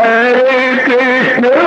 Hare Krishna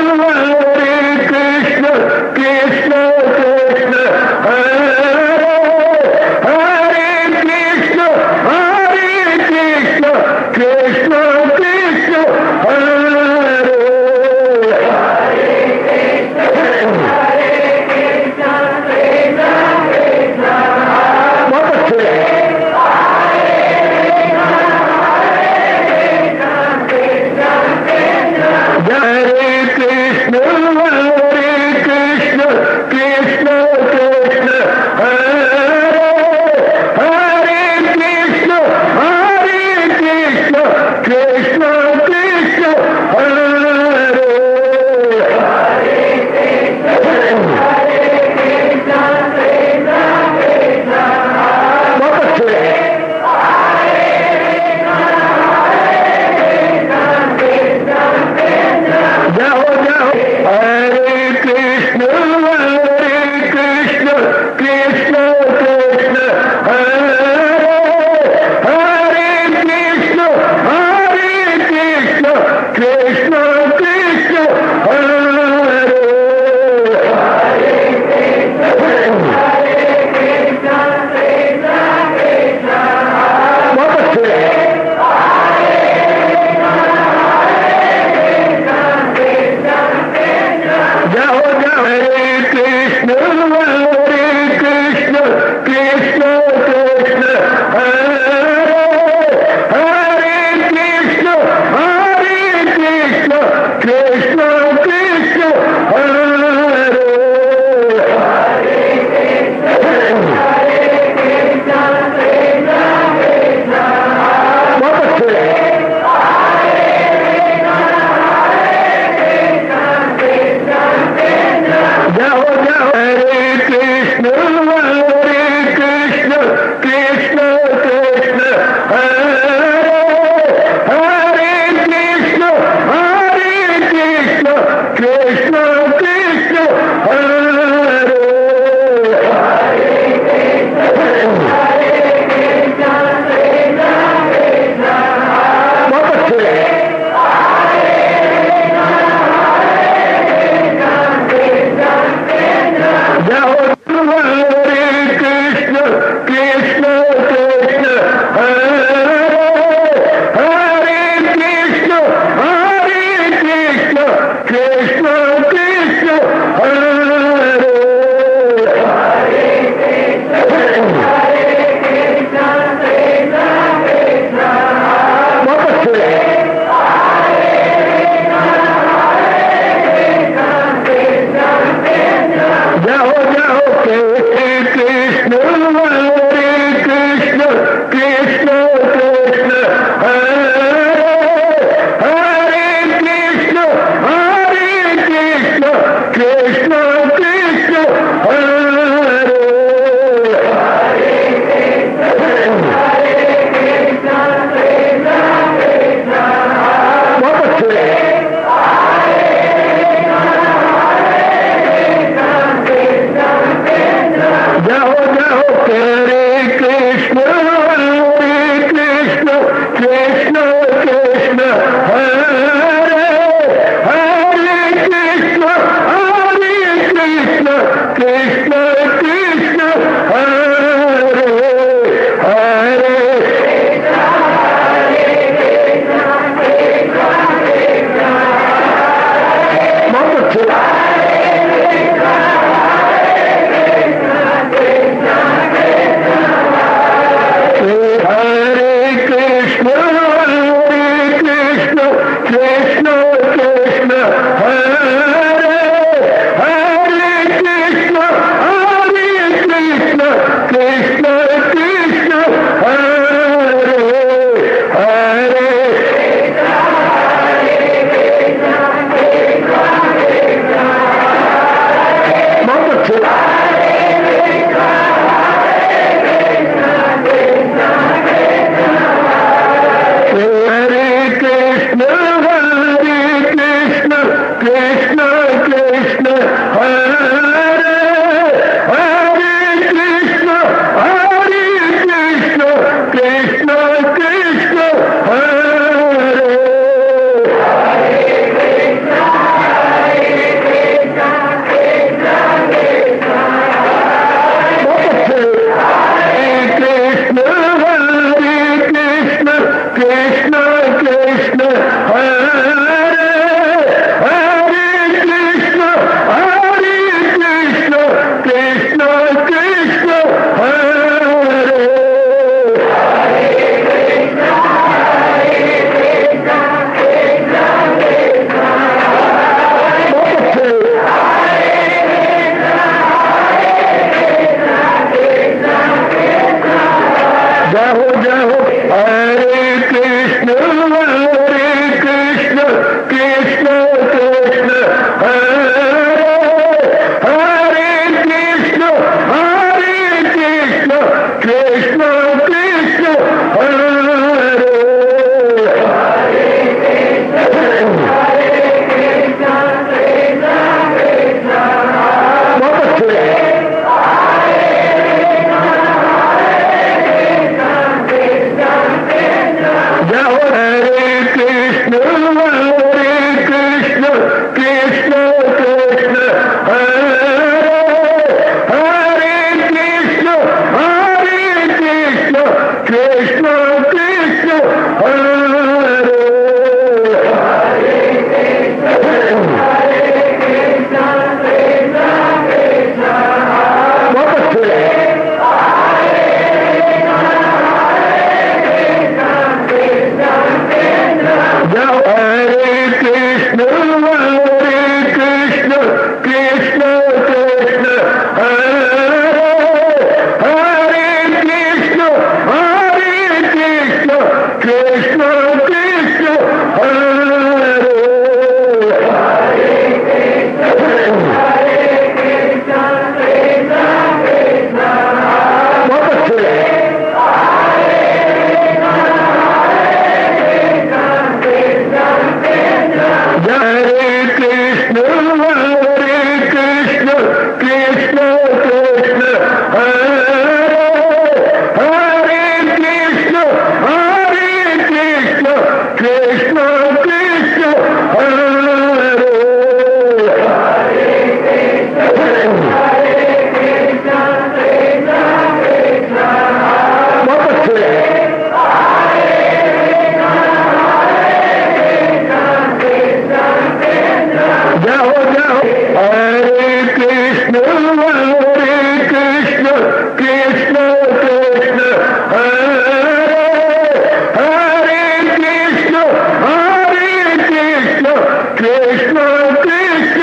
Krishna Krishna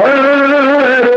हरे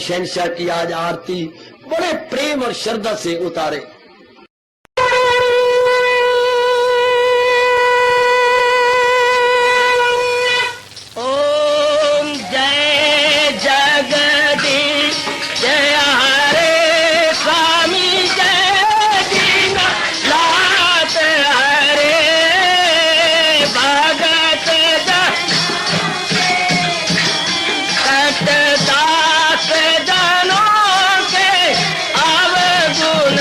शहंशाह की आज आरती बड़े प्रेम और श्रद्धा से उतारे। ओम जय जगदीश जय हरे स्वामी जय दीनानाथ हरे भगत दास जनों के अवगुण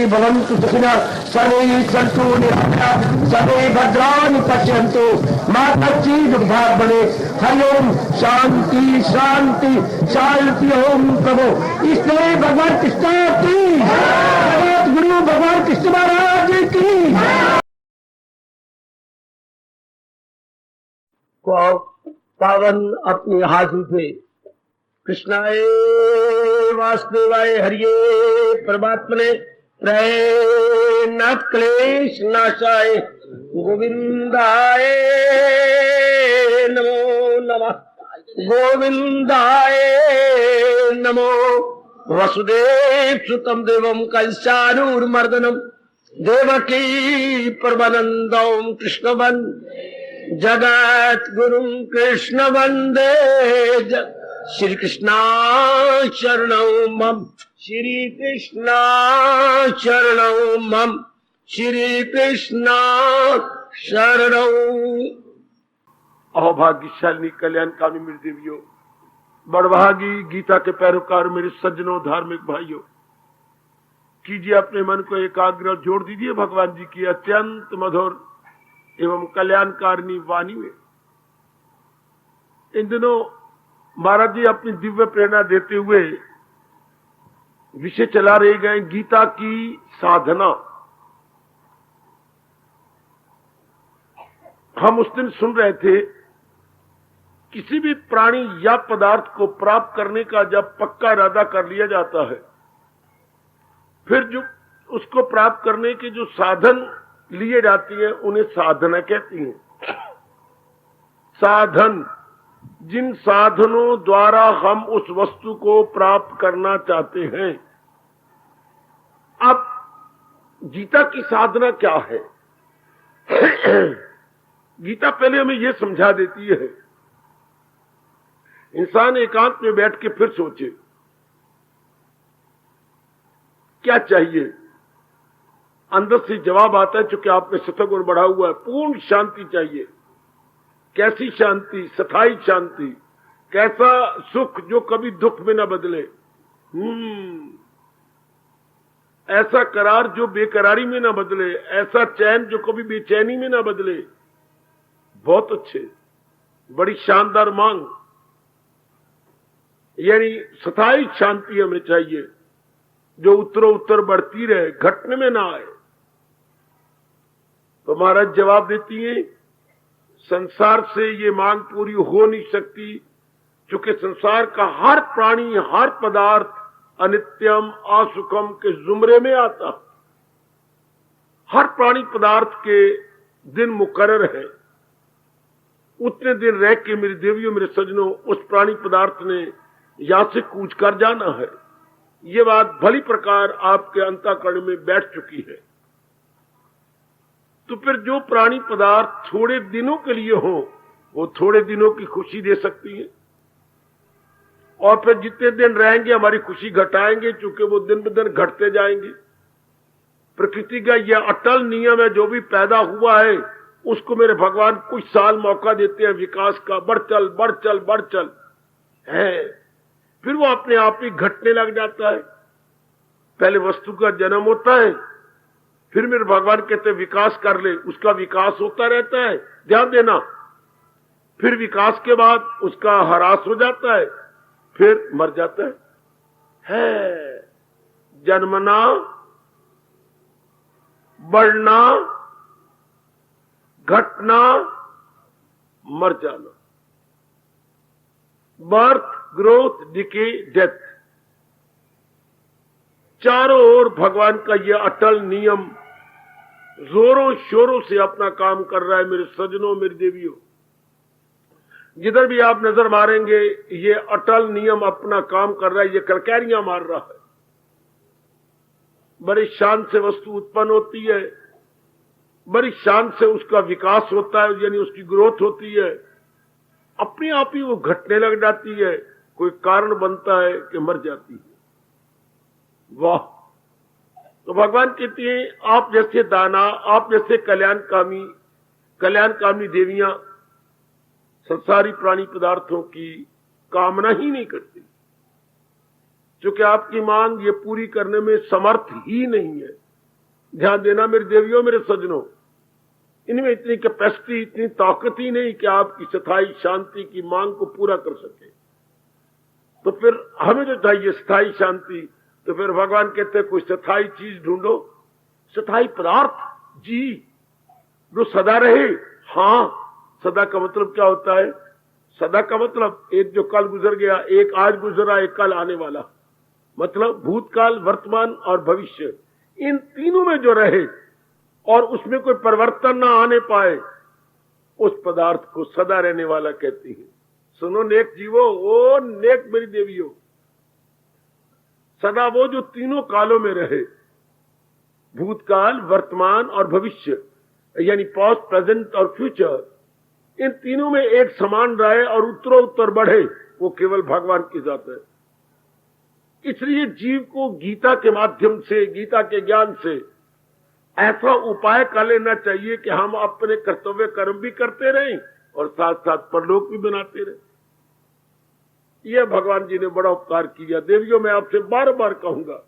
भवन्तु सुखिनः सर्वे सन्तु निरामयाः सर्वे भद्राणि पश्यन्तु मा कश्चित् दुर्भाग् भवेत्। हरि ओम शांति शांति शांति। ओम प्रभु इसलिए भगवान कृष्ण की जगत गुरु भगवान कृष्ण महाराज की। पावन अपनी हाथी थे। कृष्णाय वासुदेवाय हरिये परमात्मने प्रय न क्लेश नाशाय गोविंदाय नमो नमः गोविंदाय नमो। वसुदेव सुतम देवम कंसानुर्मर्दनम देवकी परमानंदम कृष्णवन जगत गुरु कृष्ण वंदे। श्री कृष्णा शरणं मम श्री कृष्णा शरणं मम श्री कृष्णा शरणं। अहोभाग्यशालिनी कल्याणकामी मेरी देवियों, बड़भागी गीता के पैरोकार मेरे सज्जनों धार्मिक भाइयों, कीजिए अपने मन को एकाग्र, जोड़ दीजिए भगवान जी की अत्यंत मधुर एवं कल्याणकारिणी वाणी में। इन दिनों महाराज जी अपनी दिव्य प्रेरणा देते हुए विषय चला रहे गए गीता की साधना। हम उस दिन सुन रहे थे, किसी भी प्राणी या पदार्थ को प्राप्त करने का जब पक्का इरादा कर लिया जाता है, फिर जो उसको प्राप्त करने के जो साधन लिए जाती है उन्हें साधना कहती हैं। साधन, जिन साधनों द्वारा हम उस वस्तु को प्राप्त करना चाहते हैं। अब गीता की साधना क्या है? गीता पहले हमें यह समझा देती है, इंसान एकांत में बैठ के फिर सोचे क्या चाहिए। अंदर से जवाब आता है, चूंकि आपने सतगुण बढ़ा हुआ है, पूर्ण शांति चाहिए। कैसी शांति? स्थायी शांति। कैसा सुख जो कभी दुख में न बदले। ऐसा करार जो बेकरारी में न बदले। ऐसा चैन जो कभी बेचैनी में न बदले। बहुत अच्छे, बड़ी शानदार मांग। यानी स्थायी शांति हमें चाहिए, जो उत्तरों उत्तर बढ़ती रहे, घटने में ना आए। तो महाराज जवाब देती है, संसार से ये मांग पूरी हो नहीं सकती, क्योंकि संसार का हर प्राणी, हर पदार्थ अनित्यम असुखम के जुमरे में आता। हर प्राणी पदार्थ के दिन मुकर्रर है। उतने दिन रह के मेरी देवियों, मेरे सज्जनों, उस प्राणी पदार्थ ने यहां से कूच कर जाना है। ये बात भली प्रकार आपके अंतःकरण में बैठ चुकी है। तो फिर जो प्राणी पदार्थ थोड़े दिनों के लिए हो, वो थोड़े दिनों की खुशी दे सकती है, और फिर जितने दिन रहेंगे हमारी खुशी घटाएंगे, क्योंकि वो दिन ब दिन घटते जाएंगे। प्रकृति का यह अटल नियम है, जो भी पैदा हुआ है उसको मेरे भगवान कुछ साल मौका देते हैं विकास का। बढ़ चल बढ़ चल बढ़ चल है, फिर वो अपने आप ही घटने लग जाता है। पहले वस्तु का जन्म होता है, फिर मेरे भगवान कहते हैं विकास कर ले, उसका विकास होता रहता है, ध्यान देना। फिर विकास के बाद उसका ह्रास हो जाता है, फिर मर जाता है। जन्मना, बढ़ना, घटना, मर जाना। Birth, growth, decay, death. चारों ओर भगवान का यह अटल नियम जोरों शोरों से अपना काम कर रहा है मेरे सज्जनों, मेरी देवियों। जिधर भी आप नजर मारेंगे ये अटल नियम अपना काम कर रहा है, ये कलकैरियां मार रहा है। बड़ी शान से वस्तु उत्पन्न होती है, बड़ी शान से उसका विकास होता है, यानी उसकी ग्रोथ होती है। अपने आप ही वो घटने लग जाती है, कोई कारण बनता है कि मर जाती है। वाह! तो भगवान कहते हैं आप जैसे दाना, आप जैसे कल्याणकामी देवियां संसारी प्राणी पदार्थों की कामना ही नहीं करती, क्योंकि आपकी मांग ये पूरी करने में समर्थ ही नहीं है। ध्यान देना मेरी देवियों, मेरे सज्जनों, इनमें इतनी कैपेसिटी, इतनी ताकत ही नहीं कि आपकी स्थायी शांति की मांग को पूरा कर सके। तो फिर हमें जो चाहिए स्थायी शांति, तो फिर भगवान कहते हैं कोई स्थायी चीज ढूंढो, स्थायी पदार्थ जी जो सदा रहे। हां, सदा का मतलब क्या होता है? सदा का मतलब एक जो कल गुजर गया, एक आज गुजरा, एक कल आने वाला, मतलब भूतकाल, वर्तमान और भविष्य, इन तीनों में जो रहे और उसमें कोई परिवर्तन ना आने पाए, उस पदार्थ को सदा रहने वाला कहती है। सुनो नेक जीवो, ओ नेक मेरी देवियों, सदा वो जो तीनों कालों में रहे, भूतकाल, वर्तमान और भविष्य, यानी पास्ट, प्रेजेंट और फ्यूचर, इन तीनों में एक समान रहे और उत्तरोत्तर बढ़े, वो केवल भगवान की जात है। इसलिए जीव को गीता के माध्यम से, गीता के ज्ञान से ऐसा उपाय कर लेना चाहिए कि हम अपने कर्तव्य कर्म भी करते रहें और साथ साथ परलोक भी बनाते रहें। यह भगवान जी ने बड़ा उपकार किया। देवियों, मैं आपसे बार बार कहूंगा,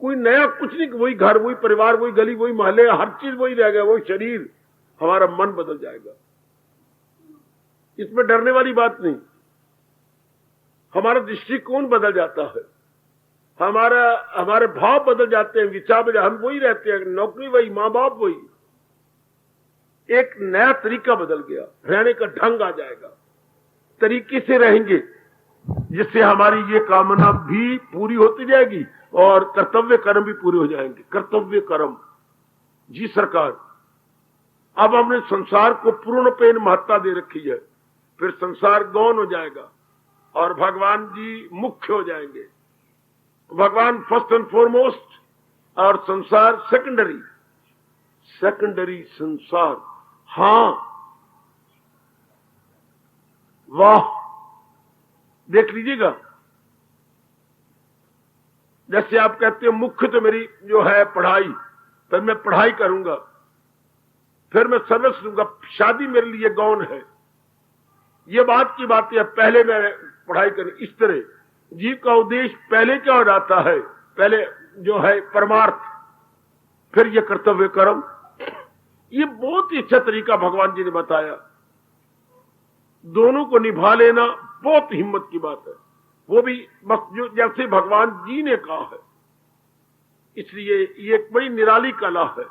कोई नया कुछ नहीं, वही घर, वही परिवार, वही गली, वही मोहल्ले, हर चीज वही रह गया, वही शरीर, हमारा मन बदल जाएगा, इसमें डरने वाली बात नहीं। हमारा दृष्टिकोण बदल जाता है, हमारे भाव बदल जाते हैं, विचार बदल, हम वही रहते हैं, नौकरी वही, माँ बाप वही, एक नया तरीका बदल गया, रहने का ढंग आ जाएगा, तरीके से रहेंगे, जिससे हमारी ये कामना भी पूरी होती जाएगी और कर्तव्य कर्म भी पूरे हो जाएंगे। कर्तव्य कर्म, जी सरकार, अब हमने संसार को पूर्णपेन महत्ता दे रखी है, फिर संसार गौण हो जाएगा और भगवान जी मुख्य हो जाएंगे। भगवान फर्स्ट एंड फॉरमोस्ट और संसार सेकेंडरी, सेकेंडरी संसार। हां, वाह, देख लीजिएगा, जैसे आप कहते हैं मुख्य तो मेरी जो है पढ़ाई, फिर मैं पढ़ाई करूंगा, फिर मैं सर्विस दूंगा, शादी मेरे लिए गौण है, ये बात की बात है, पहले मैं पढ़ाई करूं। इस तरह जीव का उद्देश्य पहले क्या हो जाता है? पहले जो है परमार्थ, फिर ये कर्तव्य कर्म। ये बहुत ही अच्छा तरीका भगवान जी ने बताया, दोनों को निभा लेना बहुत हिम्मत की बात है, वो भी बस जो जैसे भगवान जी ने कहा है। इसलिए ये एक बड़ी निराली कला है,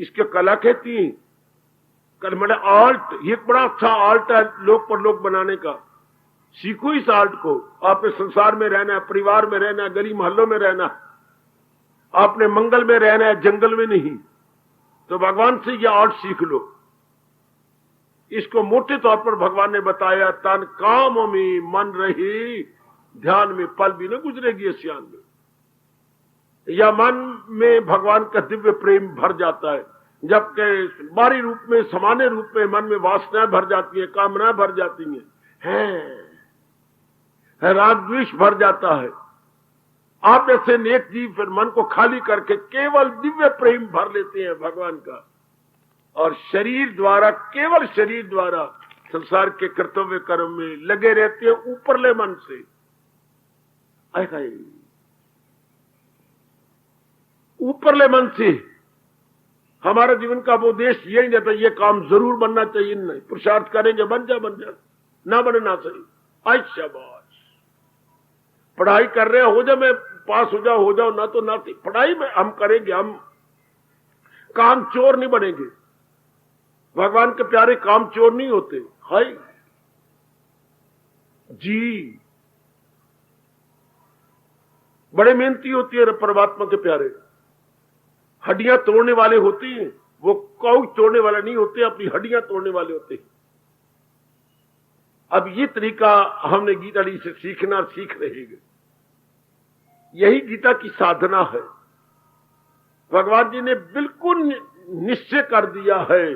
इसके कला कहती है कल मैंने आर्ट, ये बड़ा अच्छा आर्ट है लोक परलोक बनाने का। सीखो इस आर्ट को। आपने संसार में रहना है, परिवार में रहना है, गली मोहल्लों में रहना है, आपने मंगल में रहना है, जंगल में नहीं, तो भगवान से यह आर्ट सीख लो। इसको मोटे तौर पर भगवान ने बताया, तन काम में मन रही, ध्यान में पल भी न गुजरेगी सियान में। या मन में भगवान का दिव्य प्रेम भर जाता है, जबकि बाहरी रूप में, सामान्य रूप में मन में वासनाएं भर जाती है, कामनाएं भर जाती हैं, राग द्वेष भर जाता है। आप जैसे नेक जीव फिर मन को खाली करके केवल दिव्य प्रेम भर लेते हैं भगवान का, और शरीर द्वारा, केवल शरीर द्वारा संसार के कर्तव्य कर्म में लगे रहते हैं ऊपरले मन से। ऊपरले मन से हमारा जीवन का वो उद्देश्य यही रहता है, ये काम जरूर बनना चाहिए, नहीं पुरुषार्थ करेंगे, बन जा, ना बने ना सही। आई शाबाश, पढ़ाई कर रहे हो जा, मैं पास हो जाओ ना तो ना सही, पढ़ाई में हम करेंगे, हम काम चोर नहीं बनेंगे। भगवान के प्यारे काम चोर नहीं होते। हाय जी, बड़े मेहनती होती है परमात्मा के प्यारे, हड्डियां तोड़ने वाले होते हैं, वो काउच तोड़ने वाले नहीं होते, अपनी हड्डियां तोड़ने वाले होते हैं। अब ये तरीका हमने गीता जी से सीखना, सीख रहे हैं। यही गीता की साधना है। भगवान जी ने बिल्कुल निश्चय कर दिया है,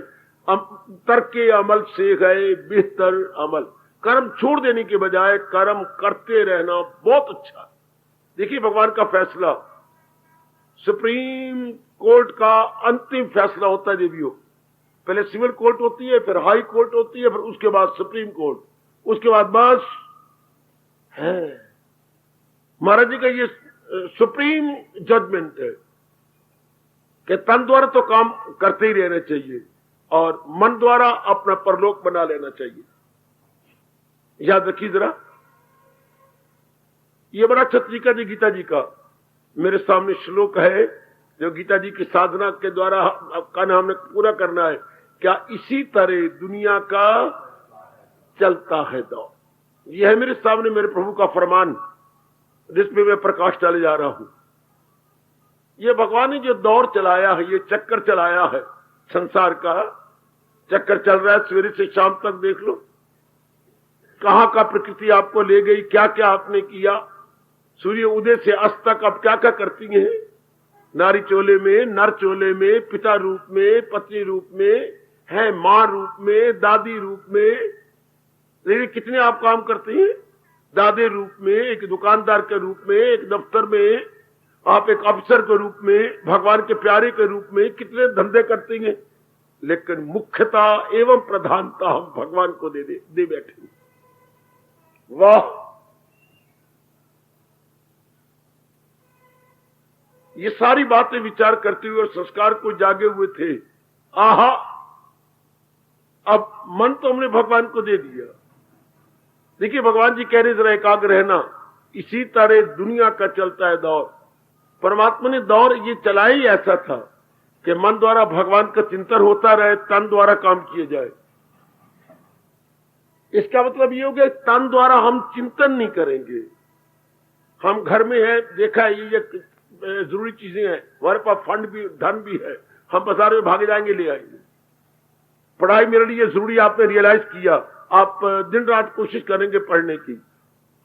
तर्के अमल से गए बेहतर अमल। कर्म छोड़ देने के बजाय कर्म करते रहना बहुत अच्छा। देखिए भगवान का फैसला, सुप्रीम कोर्ट का अंतिम फैसला होता है देवियों। पहले सिविल कोर्ट होती है, फिर हाई कोर्ट होती है, फिर उसके बाद सुप्रीम कोर्ट, उसके बाद बस है महाराज जी का ये सुप्रीम जजमेंट है। कि तन द्वारा तो काम करते ही रहना चाहिए और मन द्वारा अपना परलोक बना लेना चाहिए। याद रखिए जरा, ये बड़ा अच्छा तरीका जी गीता जी का। मेरे सामने श्लोक है जो गीता जी की साधना के द्वारा का नाम हमने पूरा करना है। क्या इसी तरह दुनिया का चलता है दौर। यह है मेरे सामने मेरे प्रभु का फरमान, जिसमें मैं प्रकाश डाले जा रहा हूं। ये भगवान ने जो दौर चलाया है, ये चक्कर चलाया है, संसार का चक्कर चल रहा है। सवेरे से शाम तक देख लो कहां का प्रकृति आपको ले गई, क्या क्या आपने किया। सूर्य उदय से अस्त तक आप क्या क्या करती हैं, नारी चोले में, नर चोले में, पिता रूप में, पत्नी रूप में, है मां रूप में, दादी रूप में। लेकिन कितने आप काम करती हैं, दादे रूप में, एक दुकानदार के रूप में, एक दफ्तर में, आप एक अफसर के रूप में, भगवान के प्यारे के रूप में कितने धंधे करती हैं। लेकिन मुख्यता एवं प्रधानता हम भगवान को दे बैठे। वाह, ये सारी बातें विचार करते हुए और संस्कार को जागे हुए थे। आहा, अब मन तो हमने भगवान को दे दिया। देखिए भगवान जी कह रहे जरा एकाग्र रहना, इसी तरह दुनिया का चलता है दौर। परमात्मा ने दौर ये चलाया ही ऐसा था कि मन द्वारा भगवान का चिंतन होता रहे, तन द्वारा काम किए जाए। इसका मतलब ये हो गया तन द्वारा हम चिंतन नहीं करेंगे। हम घर में है, देखा है ये जरूरी चीजें हैं, हमारे पास फंड भी, धन भी है, हम बाजार में भागे जाएंगे, ले आएंगे। पढ़ाई मेरे लिए जरूरी, आपने रियलाइज किया, आप दिन रात कोशिश करेंगे पढ़ने की।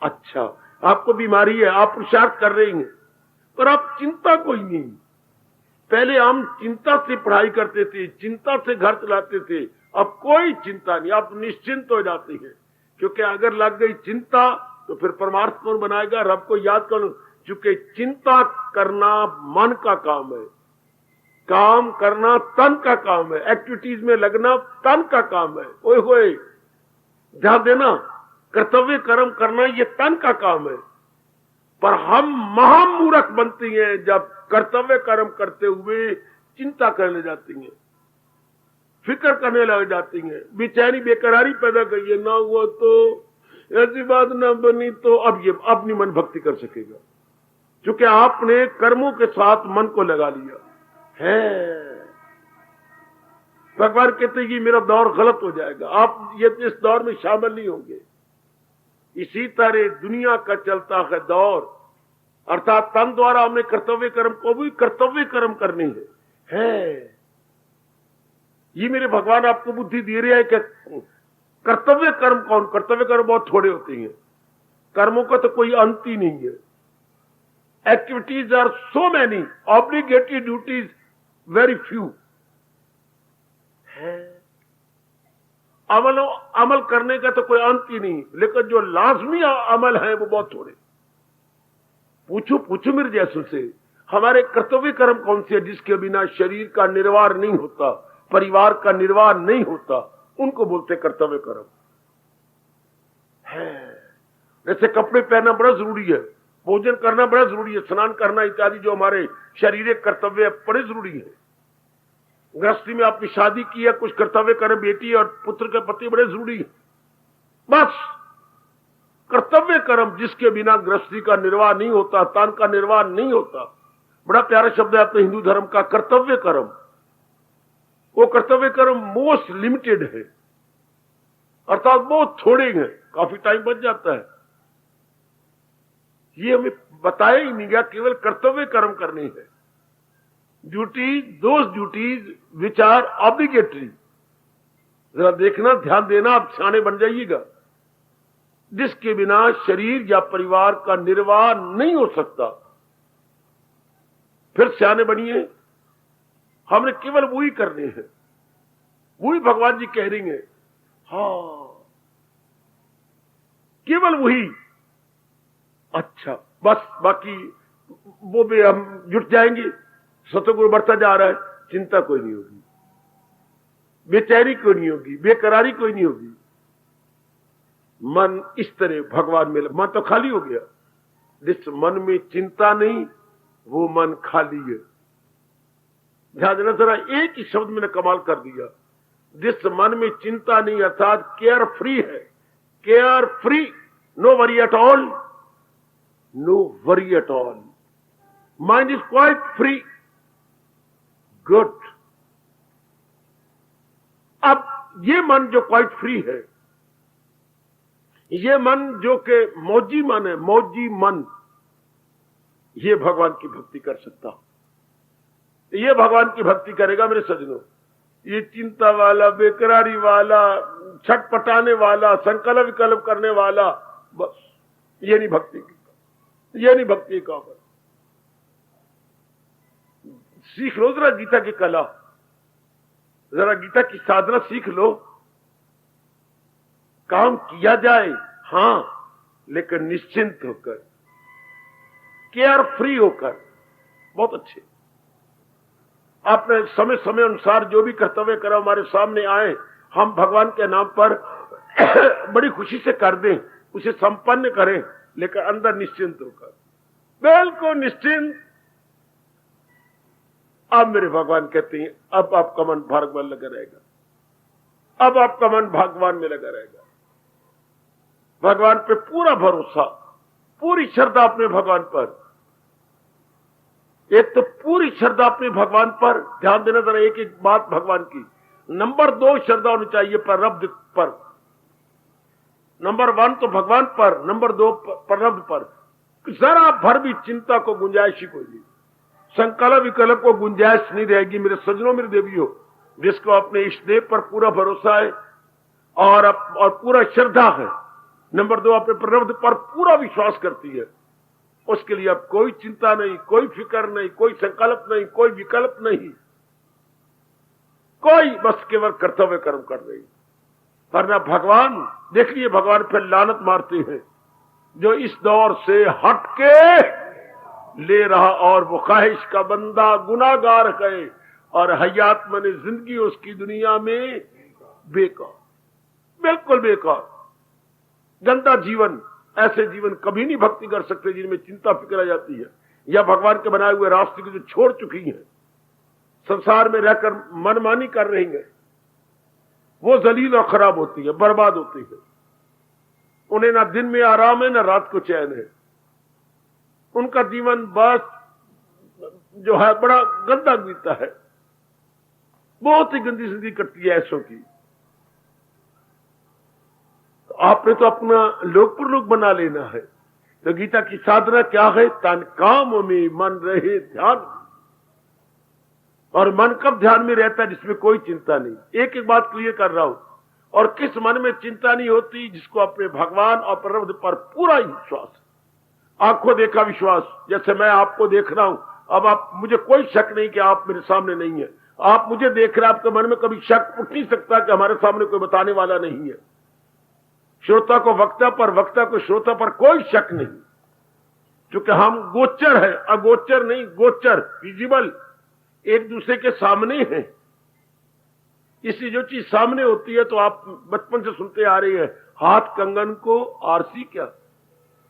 अच्छा, आपको बीमारी है, आप पुरुषार्थ कर रहे हैं, पर आप चिंता कोई नहीं। पहले हम चिंता से पढ़ाई करते थे, चिंता से घर चलाते थे, अब कोई चिंता नहीं, आप निश्चिंत हो जाते हैं। क्योंकि अगर लग गई चिंता तो फिर परमार्थ कौन बनाएगा, रब को याद करो। चूंकि चिंता करना मन का काम है, काम करना तन का काम है, एक्टिविटीज में लगना तन का काम है। ओए होए, ध्यान देना, कर्तव्य कर्म करना ये तन का काम है। पर हम महामूर्ख बनती हैं जब कर्तव्य कर्म करते हुए चिंता करने जाती हैं, फिक्र करने लग जाती हैं, बेचैनी बेकरारी पैदा करिए, ना हुआ तो, ऐसी बात ना बनी तो। अब ये अपनी मन भक्ति कर सकेगा, क्योंकि आपने कर्मों के साथ मन को लगा लिया है। भगवान कहते हैं कि मेरा दौर गलत हो जाएगा, आप ये इस दौर में शामिल नहीं होंगे। इसी तरह दुनिया का चलता है दौर, अर्थात तन द्वारा हमने कर्तव्य कर्म को भी कर्तव्य कर्म करनी है। ये मेरे भगवान आपको बुद्धि दे रहे हैं कि कर्तव्य कर्म कौन, कर्तव्य कर्म बहुत थोड़े होते हैं, कर्मों का तो कोई अंत ही नहीं है। Activities are so many, obligatory duties very few है। अमल करने का तो कोई अंत ही नहीं, लेकिन जो लाजमी अमल है वो बहुत थोड़े। पूछो मेरे जैसों से, हमारे कर्तव्य कर्म कौन से, जिसके बिना शरीर का निर्वाह नहीं होता, परिवार का निर्वाह नहीं होता, उनको बोलते कर्तव्य कर्म है। जैसे कपड़े पहनना बड़ा जरूरी है, भोजन करना बड़ा जरूरी है, स्नान करना इत्यादि जो हमारे शारीरिक कर्तव्य बड़े जरूरी है। गृहस्थी में आपने शादी की है, कुछ कर्तव्य कर्म बेटी और पुत्र के प्रति बड़े जरूरी है। बस कर्तव्य कर्म जिसके बिना गृहस्थी का निर्वाह नहीं होता, तन का निर्वाह नहीं होता। बड़ा प्यारा शब्द है अपने हिंदू धर्म का, कर्तव्य कर्म। वो कर्तव्य कर्म मोस्ट लिमिटेड है, अर्थात बहुत थोड़े हैं, काफी टाइम बच जाता है। ये हमें बताया ही नहीं गया, केवल कर्तव्य कर्म करने हैं। Duty, those duties which are obligatory. जरा देखना, ध्यान देना, आप सियाने बन जाइएगा। जिसके बिना शरीर या परिवार का निर्वाह नहीं हो सकता, फिर सियाने बनिए। हमने केवल वही करने हैं, वही भगवान जी कह रही हैं। हाँ, केवल वही। अच्छा, बस बाकी वो भी हम जुट जाएंगे। सतगुरु बढ़ता जा रहा है, चिंता कोई नहीं होगी, बेचैनी कोई नहीं होगी, बेकरारी कोई नहीं होगी। मन इस तरह भगवान में, मन तो खाली हो गया। जिस मन में चिंता नहीं, वो मन खाली है। ध्यान देना जरा, एक ही शब्द मैंने कमाल कर दिया। जिस मन में चिंता नहीं अर्थात केयर फ्री है, care free, no worry at all, no worry at all, mind is quite free, good. अब ये मन जो क्वाइट फ्री है, ये मन जो कि मौजी मन है, मौजी मन, ये भगवान की भक्ति कर सकता हूं, ये भगवान की भक्ति करेगा मेरे सजनों। ये चिंता वाला, बेकरारी वाला, छटपटाने वाला, संकल्प विकल्प करने वाला, बस ये नहीं भक्ति की, ये नहीं भक्ति का। सीख लो जरा गीता की कला, जरा गीता की साधना सीख लो। काम किया जाए हां, लेकिन निश्चिंत होकर, केयर फ्री होकर, बहुत अच्छे। आपने समय समय अनुसार जो भी कर्तव्य करा हमारे सामने आए, हम भगवान के नाम पर बड़ी खुशी से कर दें, उसे संपन्न करें, लेकिन अंदर निश्चिंत होकर, बिल्कुल निश्चिंत। अब मेरे भगवान कहते हैं अब आपका मन भगवान में लगा रहेगा, अब आपका मन भगवान में लगा रहेगा। भगवान पे पूरा भरोसा, पूरी श्रद्धा अपने भगवान पर। एक तो पूरी श्रद्धा अपने भगवान पर, ध्यान देना जरा एक एक बात भगवान की। नंबर 2 श्रद्धा होनी चाहिए पर, पर। नंबर 1 तो भगवान पर, नंबर 2 पर, पर। जरा भर भी चिंता को गुंजाइश ही कोई नहीं, संकल्प विकल्प को गुंजाइश नहीं रहेगी मेरे सजनों, मेरे देवियों। जिसको अपने इष्टदेव पर पूरा भरोसा है और पूरा श्रद्धा है, नंबर 2 अपने प्ररब्ध पर पूरा विश्वास करती है, उसके लिए अब कोई चिंता नहीं, कोई फिक्र नहीं, कोई संकल्प नहीं, कोई विकल्प नहीं, कोई, बस केवल कर्तव्य कर्म कर रही। वरना भगवान, देखिए भगवान फिर लानत मारते हैं जो इस दौर से हट के ले रहा और वो ख्वाहिश का बंदा गुनाहगार है और हयात मने जिंदगी उसकी दुनिया में बेकार, बिल्कुल बेकार, गंदा जीवन। ऐसे जीवन कभी नहीं भक्ति कर सकते जिनमें चिंता फिक्र आ जाती है, या भगवान के बनाए हुए रास्ते को जो छोड़ चुकी हैं, संसार में रहकर मनमानी कर रही हैं, वो जलील और खराब होती है, बर्बाद होती है। उन्हें ना दिन में आराम है, ना रात को चैन है। उनका जीवन बस जो है बड़ा गंदा बीतता है, बहुत ही गंदी जिंदगी कटती है ऐसों की। आपने तो अपना लोक परलोक बना लेना है। तो गीता की साधना क्या है? तन काम में मन रहे ध्यान। और मन कब ध्यान में रहता है? जिसमें कोई चिंता नहीं। एक एक बात क्लियर कर रहा हूं। और किस मन में चिंता नहीं होती? जिसको अपने भगवान और प्रभु पर पूरा ही विश्वास, आंखों देखा विश्वास। जैसे मैं आपको देख रहा हूं, अब आप, मुझे कोई शक नहीं कि आप मेरे सामने नहीं है। आप मुझे देख रहे हैं, आपके मन में कभी शक उठ नहीं सकता कि हमारे सामने कोई बताने वाला नहीं है। श्रोता को वक्ता पर, वक्ता को श्रोता पर कोई शक नहीं, क्योंकि हम गोचर है, अगोचर नहीं, गोचर, विजिबल, एक दूसरे के सामने हैं। इसलिए जो चीज सामने होती है, तो आप बचपन से सुनते आ रही है, हाथ कंगन को आरसी क्या।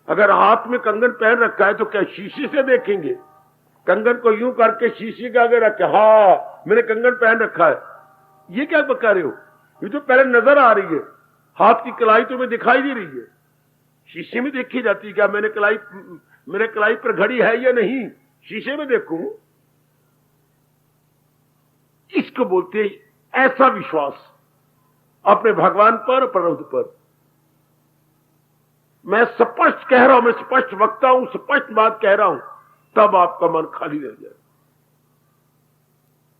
अगर हाथ में कंगन पहन रखा है तो क्या शीशे से देखेंगे? कंगन को यूं करके शीशे के आगे रखे, हाँ मैंने कंगन पहन रखा है, ये क्या बता रहे हो? ये तो पहले नजर आ रही है। हाथ की कलाई तो मैं दिखाई दे रही है, शीशे में देखी जाती है। क्या मेरे कलाई पर घड़ी है या नहीं, शीशे में देखूं? इसको बोलते हैं ऐसा विश्वास अपने भगवान पर, प्रभु पर। मैं स्पष्ट कह रहा हूं, मैं स्पष्ट वक्ता हूं, स्पष्ट बात कह रहा हूं, तब आपका मन खाली रह जाए।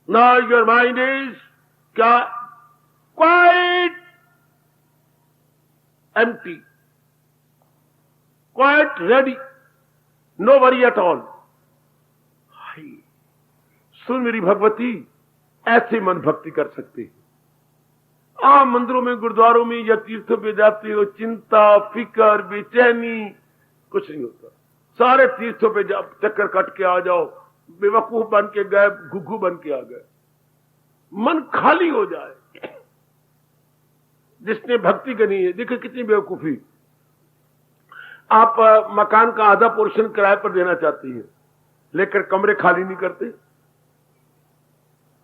नाउ योर माइंड इज क्या? Quite empty, quite ready, no worry at all. सुन मेरी भगवती, ऐसे मन भक्ति कर सकते हैं। आप मंदिरों में, गुरुद्वारों में या तीर्थों पे जाते हो, चिंता, फिकर, बेचैनी कुछ नहीं होता। सारे तीर्थों पे चक्कर कट के आ जाओ, बेवकूफ बन के गए, घुघू बन के आ गए। मन खाली हो जाए। जिसने भक्ति करनी है, देखिए कितनी बेवकूफी। आप मकान का आधा पोर्शन किराए पर देना चाहती है, लेकर कमरे खाली नहीं करते।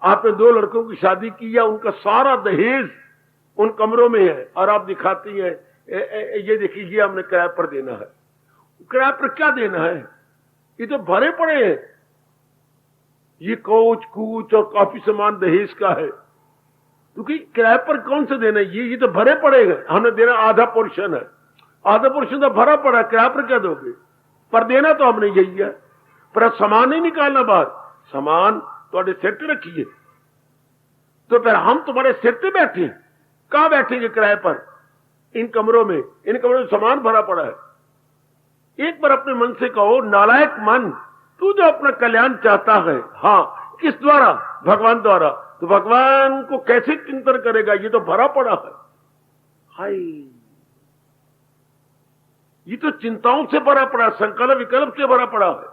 आपने 2 लड़कों की शादी की या उनका सारा दहेज उन कमरों में है और आप दिखाती हैं ये देखिए ये हमने किराए पर देना है। किराए पर क्या देना है? ये तो भरे पड़े हैं। ये कोच कूच और काफी सामान दहेज का है, क्योंकि किराए पर कौन से देना है? ये तो भरे पड़े हैं। हमने देना आधा पोर्शन है, आधा पोर्शन तो भरा पड़ा है, किराए पर क्या दोगे? पर देना तो हमने यही है। पर सामान नहीं निकालना बाहर, सामान थोड़े सिर पे रखिए। तो फिर हम तुम्हारे सिर पे बैठे, कहां बैठेंगे किराए पर? इन कमरों में, इन कमरों में सामान भरा पड़ा है। एक बार अपने मन से कहो, नालायक मन, तू जो अपना कल्याण चाहता है, हाँ, किस द्वारा? भगवान द्वारा। तो भगवान को कैसे चिंतन करेगा? ये तो भरा पड़ा है। हाय, ये तो चिंताओं से भरा पड़ा, संकल्प विकल्प से भरा पड़ा है।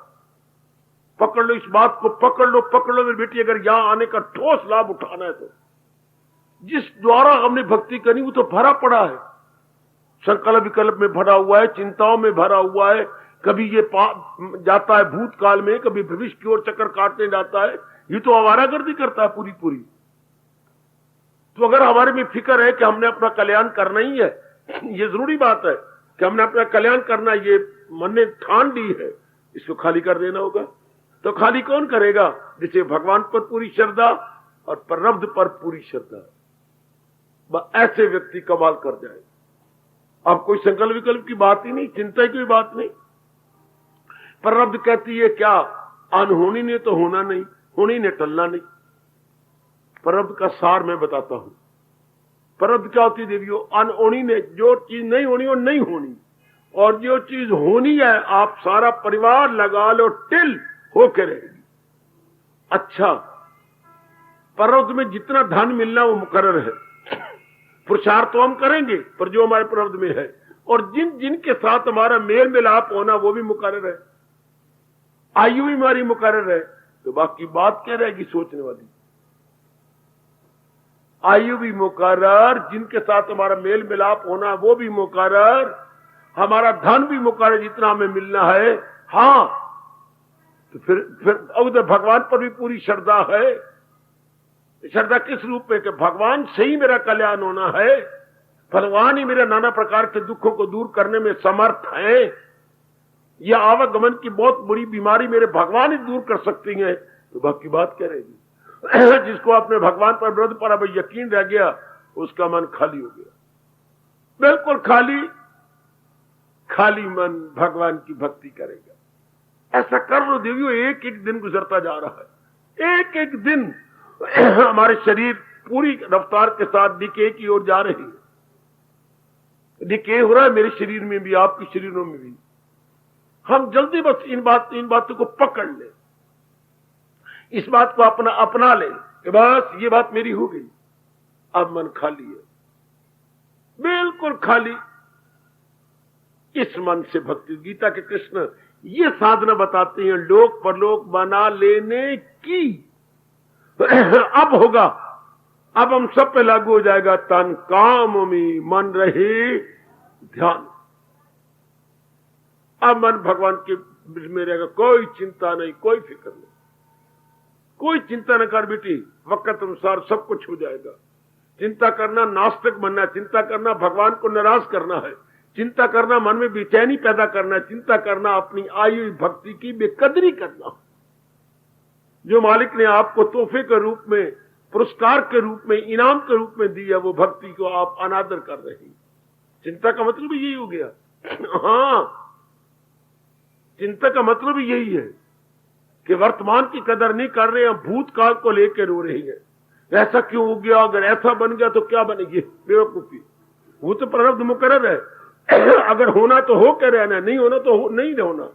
पकड़ लो इस बात को, पकड़ लो मेरी बेटी। अगर यहां आने का ठोस लाभ उठाना है तो जिस द्वारा हमने भक्ति करनी वो तो भरा पड़ा है, संकल्प विकल्प में भरा हुआ है, चिंताओं में भरा हुआ है। कभी ये जाता है भूतकाल में, कभी भविष्य की ओर चक्कर काटने जाता है। ये तो आवारागर्दी करता है पूरी पूरी। तो अगर हमारे में फिक्र है कि हमने अपना कल्याण करना ही है, ये जरूरी बात है कि हमने अपना कल्याण करना, ये मन ने ठान ली है, इसको खाली कर देना होगा। तो खाली कौन करेगा? जिसे भगवान पर पूरी श्रद्धा और प्रारब्ध पर पूरी श्रद्धा, ऐसे व्यक्ति कमाल कर जाए। अब कोई संकल्प विकल्प की बात ही नहीं, चिंता की बात नहीं। प्रारब्ध कहती है क्या? अनहोनी ने तो होना नहीं, होनी ने टलना नहीं। प्रारब्ध का सार मैं बताता हूं। प्रारब्ध क्या होती है देवियों? अनहोनी ने, जो चीज नहीं होनी वो नहीं होनी, और जो चीज होनी है आप सारा परिवार लगा लो, टिल होके रहेगी। अच्छा, प्रारब्ध में जितना धन मिलना वो मुकर्रर है, पुरुषार्थ तो हम करेंगे, पर जो हमारे प्रारब्ध में है, और जिन जिनके साथ हमारा मेल मिलाप होना वो भी मुकर्रर है, आयु भी हमारी मुकर्रर है। तो बाकी बात क्या रहेगी सोचने वाली? आयु भी मुकर्रर, जिनके साथ हमारा मेल मिलाप होना वो भी मुकर्रर, हमारा धन भी मुकर्रर जितना हमें मिलना है। हाँ, तो फिर उधर भगवान पर भी पूरी श्रद्धा है। श्रद्धा किस रूप में? कि भगवान से ही मेरा कल्याण होना है, भगवान ही मेरे नाना प्रकार के दुखों को दूर करने में समर्थ है। यह आवागमन की बहुत बुरी बीमारी मेरे भगवान ही दूर कर सकती हैं। तो बाकी बात क्या रहेगी? जिसको अपने भगवान पर विरोध पर अब यकीन रह गया, उसका मन खाली हो गया, बिल्कुल खाली। खाली मन भगवान की भक्ति करेगा। ऐसा कर लो देवियों, एक एक दिन गुजरता जा रहा है, एक एक दिन हमारे शरीर पूरी रफ्तार के साथ डिके की ओर जा रही है। डिके हो रहा है मेरे शरीर में भी, आपके शरीरों में भी। हम जल्दी बस इन बातों को पकड़ ले, इस बात को अपना ले कि बस ये बात मेरी हो गई, अब मन खाली है, बिल्कुल खाली। इस मन से भक्ति, गीता के कृष्ण ये साधना बताते हैं लोक परलोक बना लेने की। अब होगा, अब हम सब पे लागू हो जाएगा। तन काम में मन रहे ध्यान। अब मन भगवान के में रहेगा, कोई चिंता नहीं, कोई फिक्र नहीं, कोई चिंता न कर बेटी, वक्त अनुसार सब कुछ हो जाएगा। चिंता करना नास्तिक बनना, चिंता करना भगवान को नाराज करना है, चिंता करना मन में बेचैनी पैदा करना, चिंता करना अपनी आयु भक्ति की बेकदरी करना। जो मालिक ने आपको तोहफे के रूप में, पुरस्कार के रूप में, इनाम के रूप में दिया, वो भक्ति को आप अनादर कर रहे हैं। चिंता का मतलब यही हो गया। हाँ, चिंता का मतलब यही है कि वर्तमान की कदर नहीं कर रहे हैं, भूतकाल को लेकर रो रहे हैं। ऐसा क्यों हो गया? अगर ऐसा बन गया तो क्या बनेगी? बेवकूफी। वो तो प्रारब्ध मुकर्रर है। अगर होना तो हो के रहना, नहीं होना तो नहीं होना।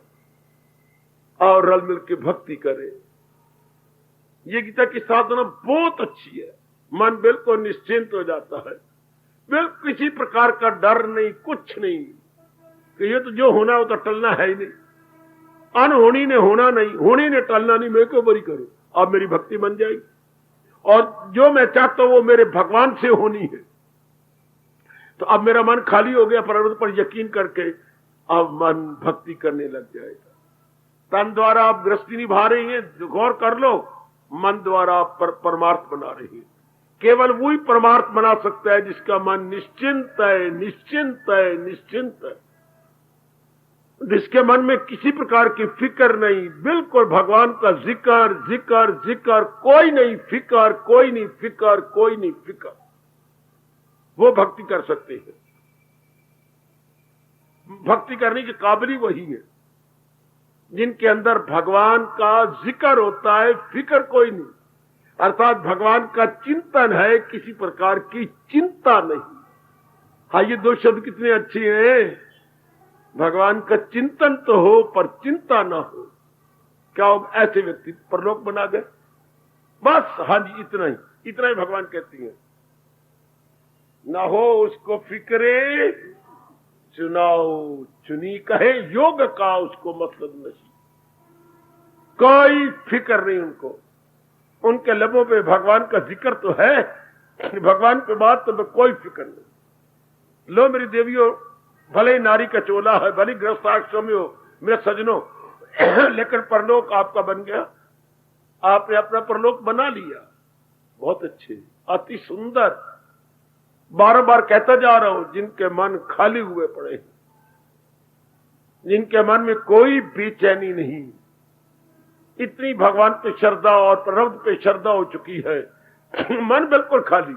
और रल मिल के भक्ति करे। ये गीता की साधना बहुत अच्छी है। मन बिल्कुल निश्चिंत हो जाता है, बिल्कुल किसी प्रकार का डर नहीं, कुछ नहीं कि ये तो जो होना वो तो टलना है ही नहीं। अनहोनी ने होना नहीं, होनी ने टलना नहीं, मैं क्यों बरी करूं? अब मेरी भक्ति बन जाएगी, और जो मैं चाहता हूं वो मेरे भगवान से होनी है। तो अब मेरा मन खाली हो गया, प्रारब्ध पर यकीन करके अब मन भक्ति करने लग जाएगा। तन द्वारा आप गृहस्थी निभा रही हैं, गौर कर लो, मन द्वारा परमार्थ बना रही है। केवल वही परमार्थ बना सकता है जिसका मन निश्चिंत है, निश्चिंत है, निश्चिंत है, जिसके मन में किसी प्रकार की फिक्र नहीं, बिल्कुल भगवान का जिक्र जिक्र जिक्र, कोई नहीं फिक्र, कोई नहीं फिक्र, कोई नहीं फिक्र, वो भक्ति कर सकते हैं। भक्ति करने के काबिल वही है जिनके अंदर भगवान का जिक्र होता है, फिक्र कोई नहीं, अर्थात भगवान का चिंतन है, किसी प्रकार की चिंता नहीं। हाँ, ये दो शब्द कितने अच्छे हैं। भगवान का चिंतन तो हो पर चिंता ना हो। क्या हो, ऐसे व्यक्ति परलोक बना गए। बस हाँ जी, इतना ही भगवान कहती है। ना हो उसको फिक्रे चुनाव चुनी, कहे योग का उसको मतलब नहीं, कोई फिक्र नहीं उनको। उनके लबों पे भगवान का जिक्र तो है, भगवान पे बात तो कोई फिक्र नहीं। लो मेरी देवियों, भले ही नारी का चोला है, भले गृहस्थ आश्रम में हो मेरे सजनों, लेकिन परलोक आपका बन गया। आपने अपना परलोक बना लिया, बहुत अच्छे, अति सुंदर। बार बार कहता जा रहा हूं, जिनके मन खाली हुए पड़े हैं, जिनके मन में कोई बेचैनी नहीं, इतनी भगवान पे श्रद्धा और प्ररब्ध पे श्रद्धा हो चुकी है, मन बिल्कुल खाली,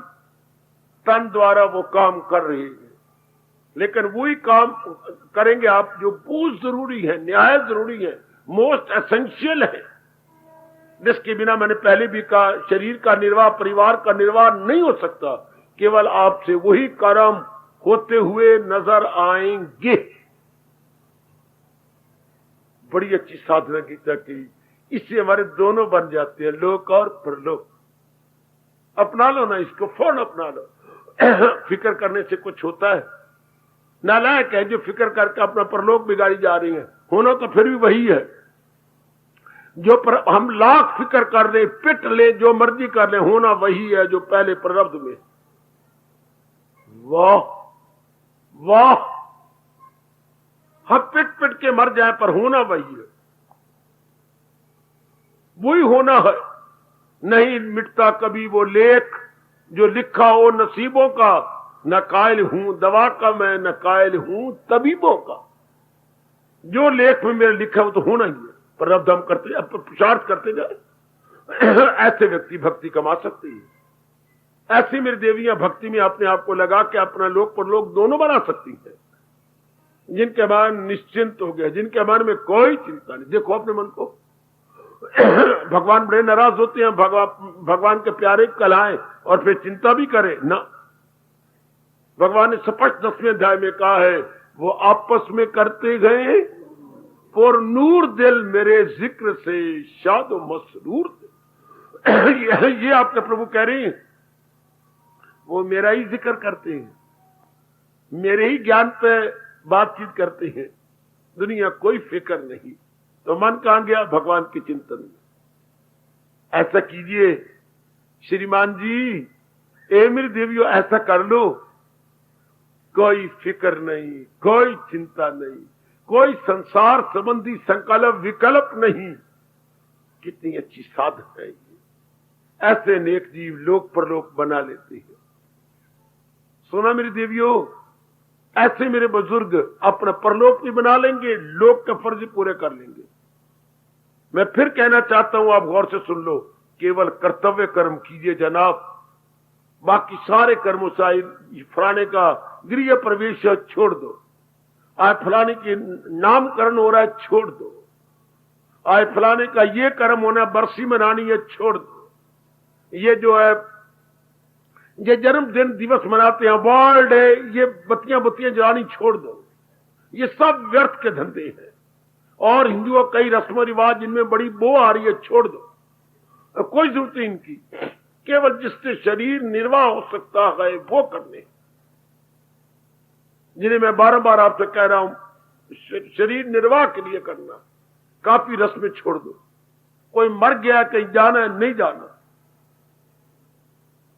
तन द्वारा वो काम कर रहे हैं। लेकिन वही काम करेंगे आप जो बहुत जरूरी है, न्याय जरूरी है, मोस्ट एसेंशियल है, जिसके बिना मैंने पहले भी कहा शरीर का निर्वाह, परिवार का निर्वाह नहीं हो सकता। केवल आपसे वही कर्म होते हुए नजर आएंगे। बड़ी अच्छी साधना गीता की, इससे हमारे दोनों बन जाते हैं, लोक और परलोक। अपना लो ना इसको, फौरन अपना लो। फिक्र करने से कुछ होता है? नालायक है जो फिक्र करके अपना परलोक बिगाड़ी जा रही है। होना तो फिर भी वही है जो हम लाख फिक्र कर ले, पिट ले, जो मर्जी कर ले, होना वही है जो पहले प्रारब्ध में। वाह वाह, हम पिट पिट के मर जाए पर होना वही है, वही होना है। नहीं मिटता कभी वो लेख जो लिखा हो नसीबों का, न कायल हूं दवा का मैं, न कायल हूं तबीबों का। जो लेख में मेरा लिखा हो तो होना ही है, पर अब हम करते, अब पुरुषार्थ करते जाए। ऐसे व्यक्ति भक्ति कमा सकती है। ऐसी मेरी देवियां भक्ति में अपने आप को लगा के अपना लोक परलोक दोनों बना सकती है, जिनके मन निश्चिंत हो गया, जिनके मन में कोई चिंता नहीं। देखो अपने मन को, भगवान बड़े नाराज होते हैं भगवान के प्यारे कहलाएं और फिर चिंता भी करें ना। भगवान ने स्पष्ट 10वें अध्याय में कहा है, वो आपस में करते गए और नूर दिल मेरे जिक्र से शादो मसरूर दिल। ये आपके प्रभु कह रहे हैं, वो मेरा ही जिक्र करते हैं, मेरे ही ज्ञान पे बातचीत करते हैं, दुनिया कोई फिक्र नहीं। तो मन कहां गया? भगवान के चिंतन में। ऐसा कीजिए श्रीमान जी, ए मेरी देवियों, ऐसा कर लो, कोई फिक्र नहीं, कोई चिंता नहीं, कोई संसार संबंधी संकल्प विकल्प नहीं। कितनी अच्छी साधन है ये। ऐसे नेक जीव लोक परलोक बना लेते हैं। सुना मेरी देवियों, ऐसे मेरे बुजुर्ग अपना परलोक भी बना लेंगे, लोक के फर्ज पूरे कर लेंगे। मैं फिर कहना चाहता हूं, आप गौर से सुन लो, केवल कर्तव्य कर्म कीजिए जनाब, बाकी सारे कर्मों से फलाने का गृह प्रवेश छोड़ दो, आज फलाने के नामकरण हो रहा है छोड़ दो, आज फलाने का ये कर्म होना है, बरसी मनानी है छोड़ दो, ये जो है ये जन्मदिन दिवस मनाते हैं वर्ल्ड है, ये बत्तियां बत्तियां जलानी छोड़ दो। ये सब व्यर्थ के धंधे हैं। और हिंदुओं कई रस्म रिवाज जिनमें बड़ी बो आ रही है छोड़ दो, कोई जरूरत नहीं इनकी। केवल जिससे शरीर निर्वाह हो सकता है वो करने, जिन्हें मैं बार बार आपसे कह रहा हूं, शरीर निर्वाह के लिए करना। काफी रस्में छोड़ दो। कोई मर गया, कहीं जाना है, नहीं जाना,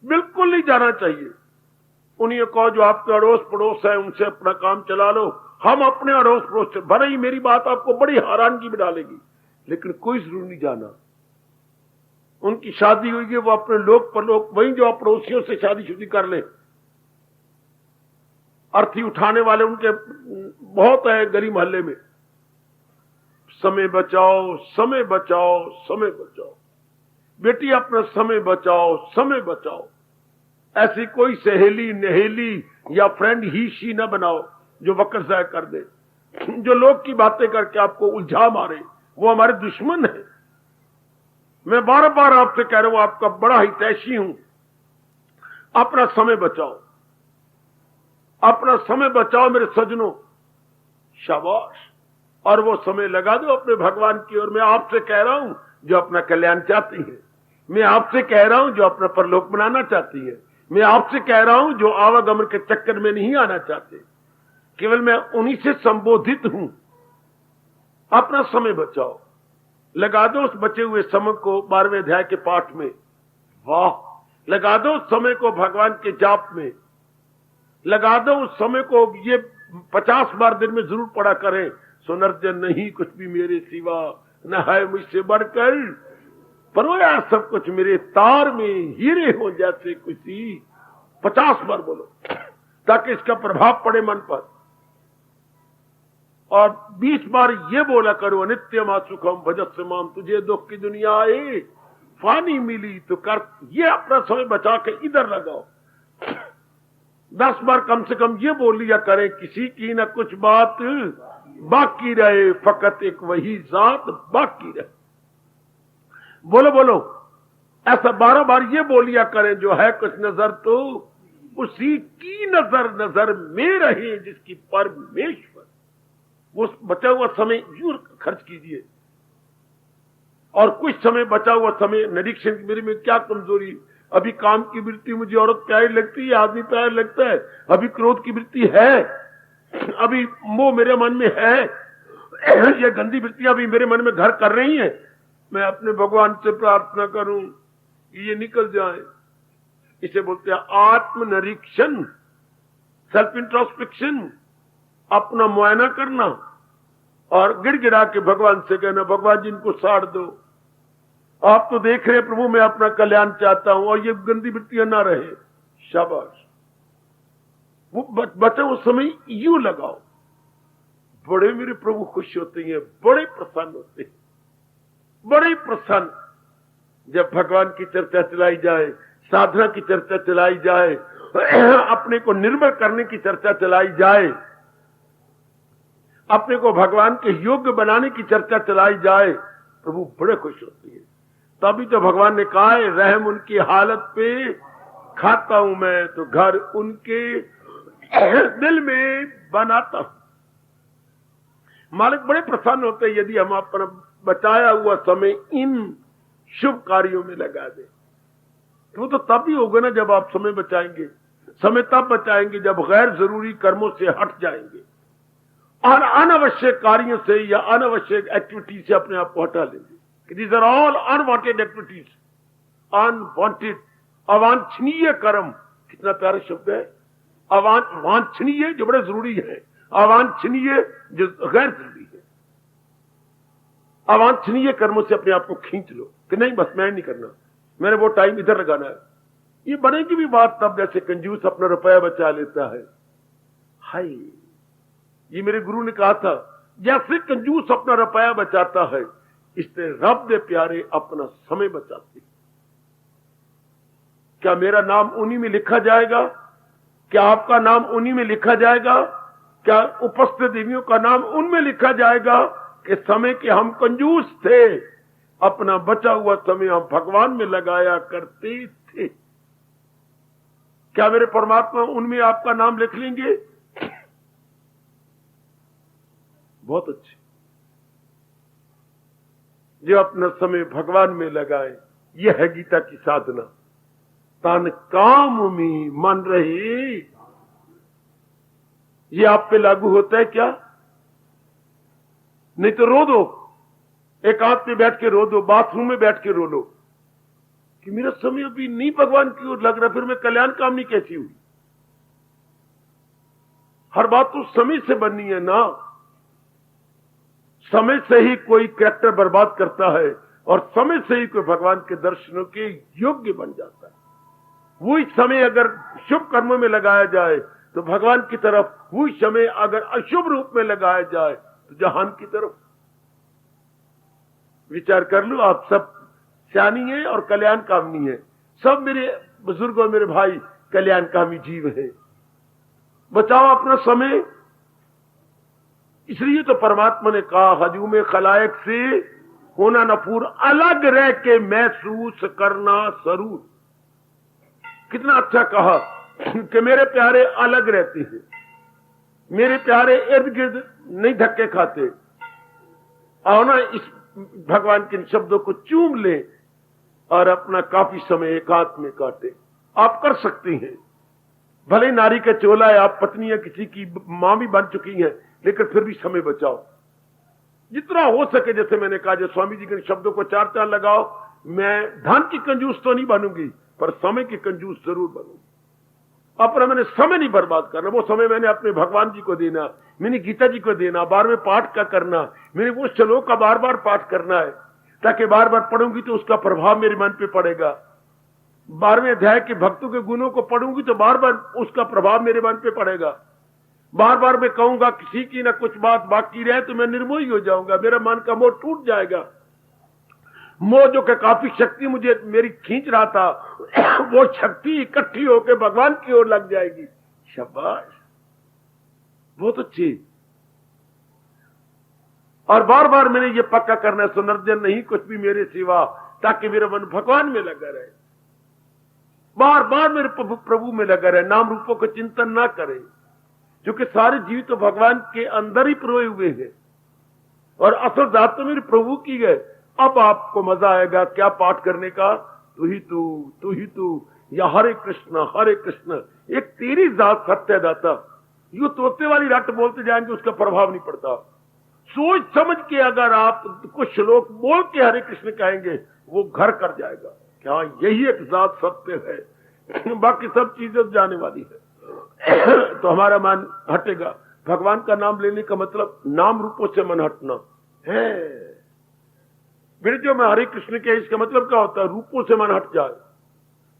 बिल्कुल नहीं जाना चाहिए। उन्हें कहो जो आपके अड़ोस पड़ोस है उनसे अपना काम चला लो। हम अपने अड़ोस पड़ोस से, भले ही मेरी बात आपको बड़ी हैरानगी में डालेगी, लेकिन कोई जरूर नहीं जाना। उनकी शादी हुई है, वो अपने लोक परलोक वहीं जो पड़ोसियों से शादी शुदी कर ले। अर्थी उठाने वाले उनके बहुत है गली मोहल्ले में। समय बचाओ, समय बचाओ, समय बचाओ। बेटी अपना समय बचाओ, समय बचाओ। ऐसी कोई सहेली नहेली या फ्रेंड ही शी न बनाओ जो वक्त ज़ाया कर दे, जो लोग की बातें करके आपको उलझा मारे, वो हमारे दुश्मन है। मैं बार बार आपसे कह रहा हूं, आपका बड़ा हितैषी हूं। अपना समय बचाओ, अपना समय बचाओ मेरे सजनों, शाबाश। और वो समय लगा दो अपने भगवान की ओर। मैं आपसे कह रहा हूं जो अपना कल्याण चाहती है, मैं आपसे कह रहा हूं जो अपना परलोक बनाना चाहती है, मैं आपसे कह रहा हूं जो आवागमन के चक्कर में नहीं आना चाहते। केवल मैं उन्हीं से संबोधित हूं। अपना समय बचाओ, लगा दो उस बचे हुए समय को 12वें अध्याय के पाठ में। वाह, लगा दो उस समय को भगवान के जाप में, लगा दो उस समय को। ये 50 बार दिन में जरूर पढ़ा करें। सुनर्जन नहीं कुछ भी मेरे सिवा, न है मुझसे बढ़कर, परोया सब कुछ मेरे तार में हीरे हो जैसे खुशी। 50 बार बोलो ताकि इसका प्रभाव पड़े मन पर। और 20 बार ये बोला करो, नित्यम सुखम भजस्य माम, तुझे दुख की दुनिया आए फानी मिली तो कर। ये अपना समय बचा के इधर लगाओ। 10 बार कम से कम ये बोल लिया करें, किसी की न कुछ बात बाकी रहे, फकत एक वही जात बाकी रहे। बोलो बोलो, ऐसा 12 बार ये बोलिया करें, जो है कुछ नजर तो उसी की नजर नजर में रहे जिसकी परमेश्वर। वो बचा हुआ समय यूं खर्च कीजिए। और कुछ समय बचा हुआ समय निरीक्षण की, मेरे में क्या कमजोरी, अभी काम की वृत्ति मुझे औरत प्यारी लगती है, आदमी प्यारा लगता है, अभी क्रोध की वृत्ति है, अभी मोह मेरे मन में है, ये गंदी वृत्तियां भी मेरे मन में घर कर रही हैं। मैं अपने भगवान से प्रार्थना करूं कि ये निकल जाए। इसे बोलते हैं आत्मनिरीक्षण, सेल्फ इंट्रोस्पेक्शन, अपना मुआयना करना और गिड़गिड़ा के भगवान से कहना, भगवान जी इनको साड़ दो। आप तो देख रहे हैं प्रभु, मैं अपना कल्याण चाहता हूं और ये गंदी वृत्तियां ना रहे। शाबाश। वो बचा उस समय यूं लगाओ। बड़े मेरे प्रभु खुश होते हैं, बड़े प्रसन्न होते हैं, बड़े प्रसन्न जब भगवान की चर्चा चलाई जाए, साधना की चर्चा चलाई जाए, अपने को निर्मल करने की चर्चा चलाई जाए, अपने को भगवान के योग्य बनाने की चर्चा चलाई जाए। प्रभु बड़े खुश होते हैं। तभी तो भगवान ने कहा है, रहम उनकी हालत पे खाता हूं मैं, तो घर उनके दिल में बनाता हूं। मालिक बड़े प्रसन्न होते हैं यदि हम अपना बचाया हुआ समय इन शुभ कार्यों में लगा दें। तो वो तो तब ही होगा ना जब आप समय बचाएंगे। समय तब बचाएंगे जब गैर जरूरी कर्मों से हट जाएंगे और अनावश्यक कार्यों से या अनावश्यक एक्टिविटी से अपने आप को हटा लेंगे। These are all unwanted activities, unwanted, अवांछनीय कर्म। कितना प्यारा शब्द है, वांछनीय जो बड़े जरूरी है, अवांछनीय जो गैर जरूरी है। अवांछनीय कर्मों से अपने आप को खींच लो कि नहीं बस मैं नहीं करना, मैंने वो टाइम इधर लगाना है। ये बनेगी भी बात तब जैसे कंजूस अपना रुपया बचा लेता है। हाय, ये मेरे गुरु ने कहा था, जैसे कंजूस अपना रुपया बचाता है, इससे रब दे प्यारे अपना समय बचाते। क्या मेरा नाम उन्हीं में लिखा जाएगा? क्या आपका नाम उन्हीं में लिखा जाएगा? क्या उपस्थित देवियों का नाम उनमें लिखा जाएगा कि समय के हम कंजूस थे, अपना बचा हुआ समय हम भगवान में लगाया करते थे? क्या मेरे परमात्मा उनमें आपका नाम लिख लेंगे? बहुत अच्छे। जो अपना समय भगवान में लगाए, यह है गीता की साधना। तन काम में मन रहे। ये आप पे लागू होता है क्या? नहीं तो रो दो, एकांत में बैठ के रो दो, बाथरूम में बैठ के रो लो कि मेरा समय अभी नहीं भगवान की ओर लग रहा, फिर मैं कल्याण कामनी कैसी हुई? हर बात तो समय से बननी है ना। समय से ही कोई कैरेक्टर बर्बाद करता है, और समय से ही कोई भगवान के दर्शनों के योग्य बन जाता है। वही समय अगर शुभ कर्मों में लगाया जाए तो भगवान की तरफ, वही समय अगर अशुभ रूप में लगाया जाए तो जहान की तरफ। विचार कर लो, आप सब सियानी है और कल्याण कामनी है, सब मेरे बुजुर्ग और मेरे भाई कल्याणकामी जीव है। बचाओ अपना समय। इसलिए तो परमात्मा ने कहा, हजूम खलायक से होना नफूर, अलग रह के महसूस करना जरूर। कितना अच्छा कहा कि मेरे प्यारे अलग रहते हैं, मेरे प्यारे इर्द गिर्द नहीं धक्के खाते। आओ ना इस भगवान के शब्दों को चूम ले और अपना काफी समय एकांत में काटे। आप कर सकती हैं। भले नारी का चोला है, आप पत्नी या किसी की मां भी बन चुकी हैं, लेकिन फिर भी समय बचाओ जितना हो सके। जैसे मैंने कहा, जो स्वामी जी के शब्दों को चार चांद लगाओ। मैं धन की कंजूस तो नहीं बनूंगी, पर समय की कंजूस जरूर बनूंगी। अपना मैंने समय नहीं बर्बाद करना। वो समय मैंने अपने भगवान जी को देना, मैंने गीता जी को देना, 12वें पाठ का करना, मैंने वो श्लोक का बार बार पाठ करना है, ताकि बार बार पढ़ूंगी तो उसका प्रभाव मेरे मन पे पड़ेगा। 12वें अध्याय के भक्तों के गुणों को पढ़ूंगी तो बार बार उसका प्रभाव मेरे मन पे पड़ेगा। बार बार मैं कहूंगा किसी की ना कुछ बात बाकी रहे तो मैं निर्मोही हो जाऊंगा, मेरा मन का मोह टूट जाएगा। मोह जो कि काफी शक्ति मुझे मेरी खींच रहा था, वो शक्ति इकट्ठी होकर भगवान की ओर लग जाएगी। शाबाश, बहुत अच्छी। और बार बार मैंने ये पक्का करना है, सुनर्जन नहीं कुछ भी मेरे सिवा, ताकि मेरा मन भगवान में लगा रहे, बार बार मेरे प्रभु में लगा रहे, नाम रूपों का चिंतन ना करे, क्योंकि सारे जीव तो भगवान के अंदर ही पिरोए हुए हैं और असल जात तो मेरे प्रभु की है। अब आपको मजा आएगा क्या पाठ करने का। तू ही तू या हरे कृष्ण। एक तेरी जात सत्य दाता। यू तोते वाली रट बोलते जाएंगे, उसका प्रभाव नहीं पड़ता। सोच समझ के अगर आप कुछ श्लोक बोल के हरे कृष्ण कहेंगे, वो घर कर जाएगा क्या यही एक जात सत्य है, बाकी सब चीजें जाने वाली है। तो हमारा मन हटेगा। भगवान का नाम लेने का मतलब नाम रूपों से मन हटना है। फिर जो मैं हरे कृष्ण के, इसका मतलब क्या होता है? रूपों से मन हट जाए।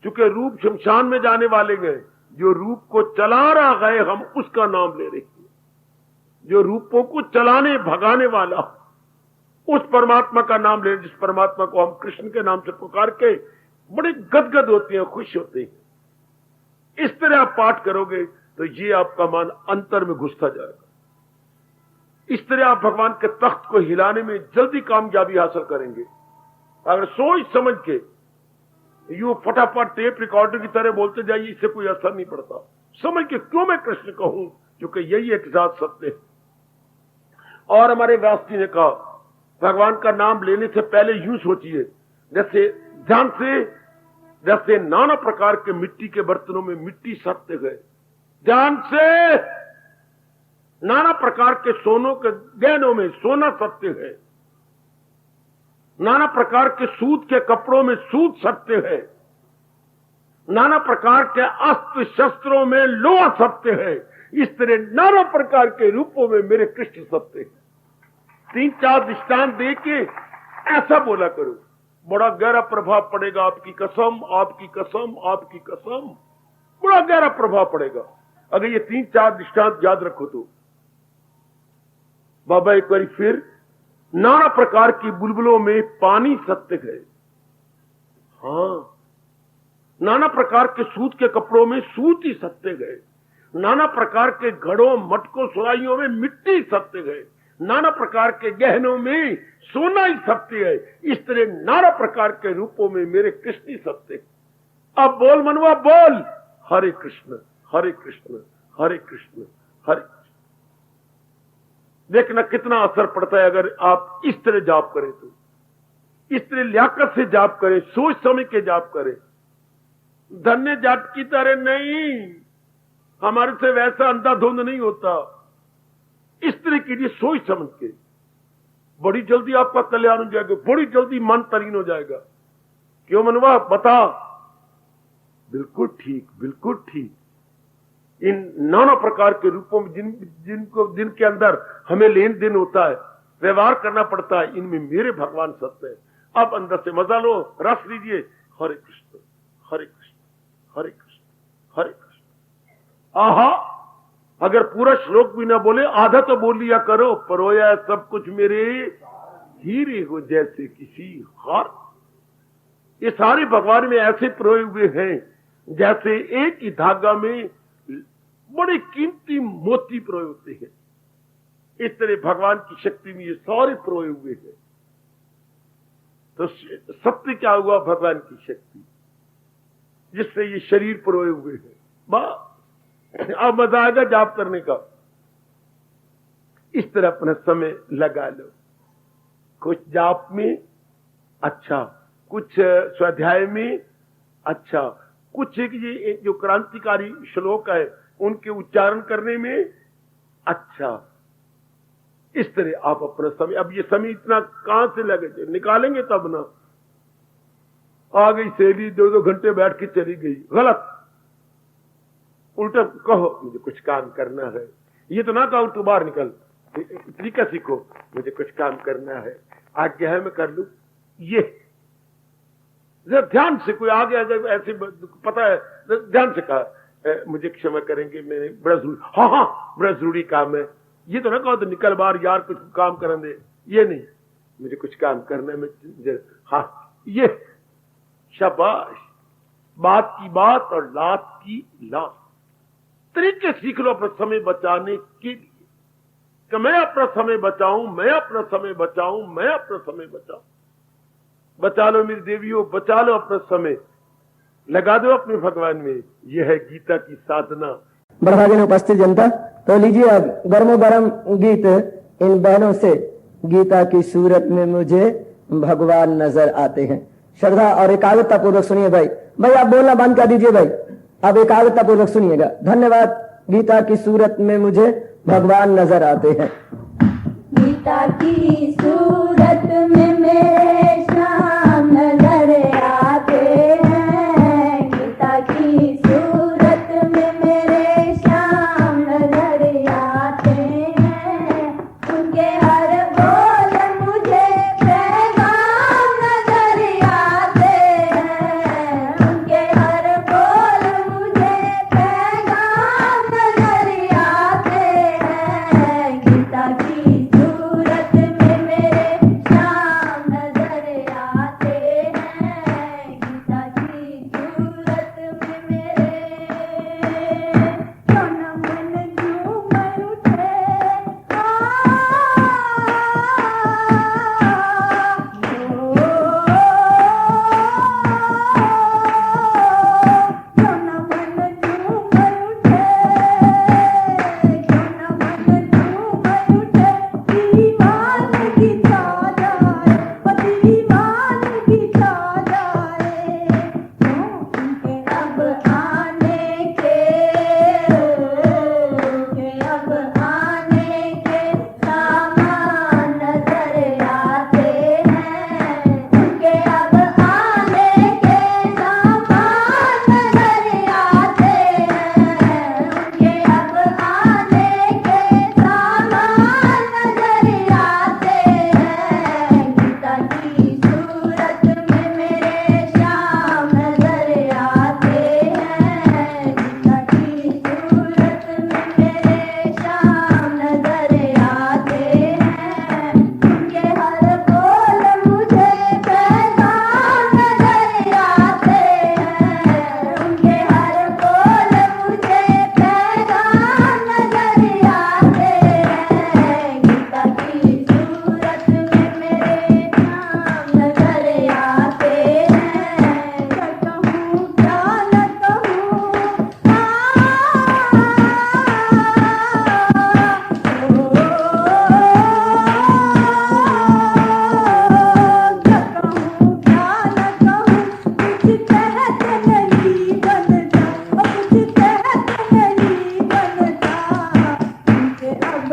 क्योंकि रूप शमशान में जाने वाले गए, जो रूप को चला रहा गए, हम उसका नाम ले रहे हैं। जो रूपों को चलाने भगाने वाला, उस परमात्मा का नाम ले, जिस परमात्मा को हम कृष्ण के नाम से पुकार के बड़े गदगद होते हैं, खुश होते हैं। इस तरह आप पाठ करोगे तो ये आपका मन अंतर में घुसता जाएगा। इस तरह आप भगवान के तख्त को हिलाने में जल्दी कामयाबी हासिल करेंगे। अगर सोच समझ के यू फटाफट टेप रिकॉर्डर की तरह बोलते जाइए, इससे कोई असर नहीं पड़ता। समझ के क्यों मैं कृष्ण कहूं, क्योंकि यही एक जात सत्य है। और हमारे व्यास जी ने कहा, भगवान का नाम लेने से पहले यूं सोचिए, जैसे ध्यान से, जैसे नाना प्रकार के मिट्टी के बर्तनों में मिट्टी सत्य गए, ध्यान से नाना प्रकार के सोनों के गहनों में सोना सत्य है, नाना प्रकार के सूत के कपड़ों में सूत सत्य है, नाना प्रकार के अस्त्र शस्त्रों में लोहा सत्य है। इस तरह नाना प्रकार के रूपों में मेरे कृष्ण सत्य है। 3-4 दृष्टांत दे के ऐसा बोला करो, बड़ा गहरा प्रभाव पड़ेगा। आपकी कसम, आपकी कसम, आपकी कसम, बड़ा गहरा प्रभाव पड़ेगा अगर ये 3-4 दृष्टांत याद रखो तो। बाबा एक बार फिर, नाना प्रकार की बुलबुलों में पानी सत्य है। हाँ, नाना प्रकार के सूत के कपड़ों में सूत ही सत्य है। नाना प्रकार के घड़ों, मटकों, सुराइयों में मिट्टी सत्य है। नाना प्रकार के गहनों में सोना ही सत्य है। इस तरह नाना प्रकार के रूपों में मेरे कृष्ण सत्य है। अब बोल मनवा, बोल, हरे कृष्ण हरे कृष्ण हरे कृष्ण हरे कृष्ण। देखना कितना असर पड़ता है अगर आप इस तरह जाप करें तो। इस तरह लियाकत से जाप करें, सोच समझ के जाप करें। धन्य जाट की तरह नहीं, हमारे से वैसा अंधाधुंध नहीं होता। इस तरह कीजिए सोच समझ के, बड़ी जल्दी आपका कल्याण हो जाएगा, बड़ी जल्दी मन तरीन हो जाएगा। क्यों मनवा, बता। बिल्कुल ठीक, बिल्कुल ठीक। इन नाना प्रकार के रूपों में जिनके अंदर हमें लेन देन होता है, व्यवहार करना पड़ता है, इनमें मेरे भगवान सत्य है। अब अंदर से मजा लो, रस लीजिए। हरे कृष्ण हरे कृष्ण हरे कृष्ण हरे कृष्ण। आहा, अगर पूरा श्लोक भी ना बोले, आधा तो बोल लिया करो। परोया सब कुछ मेरे हीरे हो जैसे किसी हार। ये सारे भगवान में ऐसे प्रोए हुए हैं जैसे एक ही धागा में बड़े कीमती मोती प्रोए होते हैं। इस तरह भगवान की शक्ति में ये सारे प्रोए हुए हैं। तो सत्य क्या हुआ? भगवान की शक्ति, जिससे ये शरीर प्रोए हुए हैं। बस अब मजा आएगा जाप करने का। इस तरह अपना समय लगा लो, कुछ जाप में अच्छा, कुछ स्वाध्याय में अच्छा, कुछ ये जो क्रांतिकारी श्लोक है उनके उच्चारण करने में अच्छा। इस तरह आप अपना समय, अब ये समय इतना कहां से लगे, निकालेंगे तब ना। आ गई सहेली, 2-2 घंटे बैठ के चली गई, गलत। उल्टा कहो मुझे कुछ काम करना है। ये तो ना कहो तू बाहर निकल, तरीका सीखो, मुझे कुछ काम करना है, आज्ञा है मैं कर लूं। ये जरा ध्यान से, कोई आ गया जब ऐसे पता है, ध्यान से कहा मुझे क्षमा करेंगे, मैंने बड़ा जरूरी, हाँ बड़ा जरूरी काम है। ये तो ना कहो तो निकल बाहर यार, कुछ काम करने दे। ये नहीं, मुझे कुछ काम करना है, हाँ ये शाबाश। बात की बात और लात की लात। तरीके सीख लो अपना समय बचाने के लिए, कि मैं अपना समय बचाऊं, मैं अपना समय बचाऊं, मैं अपना समय बचाऊं। बचा लो मेरी देवियों, बचा लो अपना समय, लगा दो अपने भगवान में। यह है गीता की साधना। बड़भागे उपस्थित जनता, तो लीजिए अब गर्मो गर्म गीत इन बहनों से। गीता की सूरत में मुझे भगवान नजर आते हैं। श्रद्धा और एकाग्रता पूर्वक सुनिए भाई। भाई आप बोलना बंद कर दीजिए भाई, अब एकाग्रता पूर्वक सुनिएगा। धन्यवाद। गीता की सूरत में मुझे भगवान नजर आते हैं। गीता की सूरत में मेरे श्याम नजर आते हैं। गीता की सूरत में मेरे श्याम नजर आते हैं। उनके हर बोल मुझे पैगाम नजर आते हैं। उनके हर बोल मुझे पैगाम नजर आते हैं। गीता की सूरत में मेरे श्याम नजर आते हैं। गीता की सूरत में मेरे तन मन झूम उठे। तन मन झूम उठे। तन मन झूम उठे। दीवानगी छा जाए, दीवानगी छा जाए। उनके अब आने के सामान नजर आते हैं। उनके अब आने के सामान नजर आते हैं। उनके अब आने के सामान नजर आते हैं। गीता की सूरत में मेरे श्याम नजर आते हैं। गीता की सूरत में मेरे श्याम नजर आते हैं। उनके हर बोल मुझे पैगाम नजर आते हैं। उनके हर बोल मुझे पैगाम नजर आते हैं। गीता की सूरत में मेरे श्याम नजर आते हैं। कहूँ क्या न कहूँ, कहूँ क्या न कहूँ, कुछ कहत नहीं बनता, कुछ कहत नहीं बनता। उनके अब